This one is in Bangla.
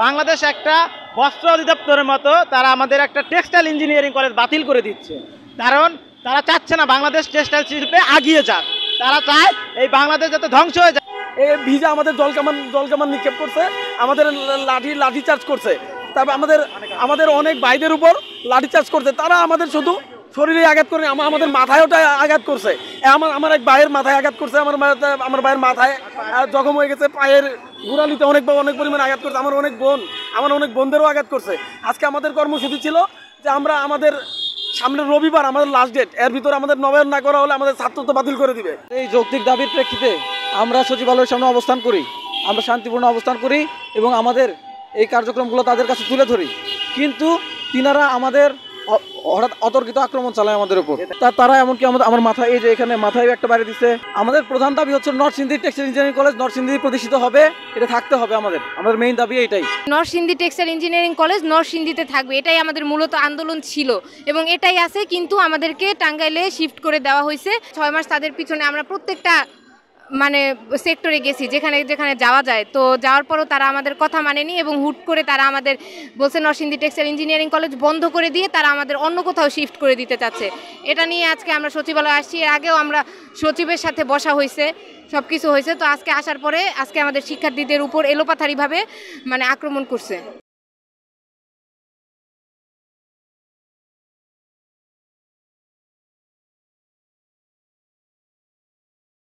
বাংলাদেশ একটা বস্ত্র অধিদপ্তরের মতো তারা আমাদের একটা টেক্সটাইল ইঞ্জিনিয়ারিং কলেজ বাতিল করে দিচ্ছে। কারণ তারা চাচ্ছে না বাংলাদেশ টেক্সটাইল শিল্পে আগিয়ে যাক, তারা চায় এই বাংলাদেশ যাতে ধ্বংস হয়ে যায়। এই ভিজা আমাদের জলকামান নিক্ষেপ করছে, আমাদের লাঠি চার্জ করছে, তারপর আমাদের অনেক ভাইদের উপর লাঠি চার্জ করছে। তারা আমাদের শুধু শরীরে আঘাত করে, আমাদের মাথায় ওটা আঘাত করছে। আমার এক ভাইয়ের মাথায় আঘাত করছে, আমার ভাইয়ের মাথায় জখম হয়ে গেছে, পায়ের গোড়ালিতে অনেক পরিমাণে আঘাত করছে। আমার অনেক বোনদেরও আঘাত করছে। আজকে আমাদের কর্মসূচি ছিল যে আমরা আমাদের সামনের রবিবার আমাদের লাস্ট ডেট, এর ভিতরে আমাদের নবায়ন না করা হলে আমাদের ছাত্রত্ব বাতিল করে দিবে। এই যৌক্তিক দাবির প্রেক্ষিতে আমরা সচিবালয়ের সামনে অবস্থান করি, আমরা শান্তিপূর্ণ অবস্থান করি এবং আমাদের এই কার্যক্রমগুলো তাদের কাছে তুলে ধরি। কিন্তু তিনারা আমাদের হঠাৎ অতর্কিত আক্রমণ চালায় আমাদের উপর। তারা এমনকি আমার মাথায়, এই যে এখানে মাথায় একটা বাড়ি দিচ্ছে। আমাদের প্রধান দাবি হচ্ছে Narsingdi textile engineering college Narsingdi প্রতিষ্ঠিত হবে, এটা থাকতে হবে। আমাদের মেইন দাবি এটাই, নরসিংদী টেক্সটাইল ইঞ্জিনিয়ারিং কলেজ নরসিংদীতে থাকবে, এটাই আমাদের মূলত আন্দোলন ছিল এবং এটাই আছে। কিন্তু আমাদেরকে টাঙ্গাইলে শিফট করে দেওয়া হয়েছে। 6 মাস তাদের পিছনে আমরা প্রত্যেকটা সেক্টরে গেছি, যেখানে যেখানে যাওয়া যায়। তো যাওয়ার পরও তারা আমাদের কথা মানেনি এবং হুট করে তারা আমাদের বলছে নরসিংদী টেক্সটাইল ইঞ্জিনিয়ারিং কলেজ বন্ধ করে দিয়ে তারা আমাদের অন্য কোথাও শিফট করে দিতে চাচ্ছে। এটা নিয়ে আজকে আমরা সচিবালয়ে আসছি। এর আগেও আমরা সচিবের সাথে বসা হয়েছে, সব কিছু হয়েছে। তো আজকে আসার পরে আজকে আমাদের শিক্ষার্থীদের উপর এলোপাথারিভাবে আক্রমণ করছে।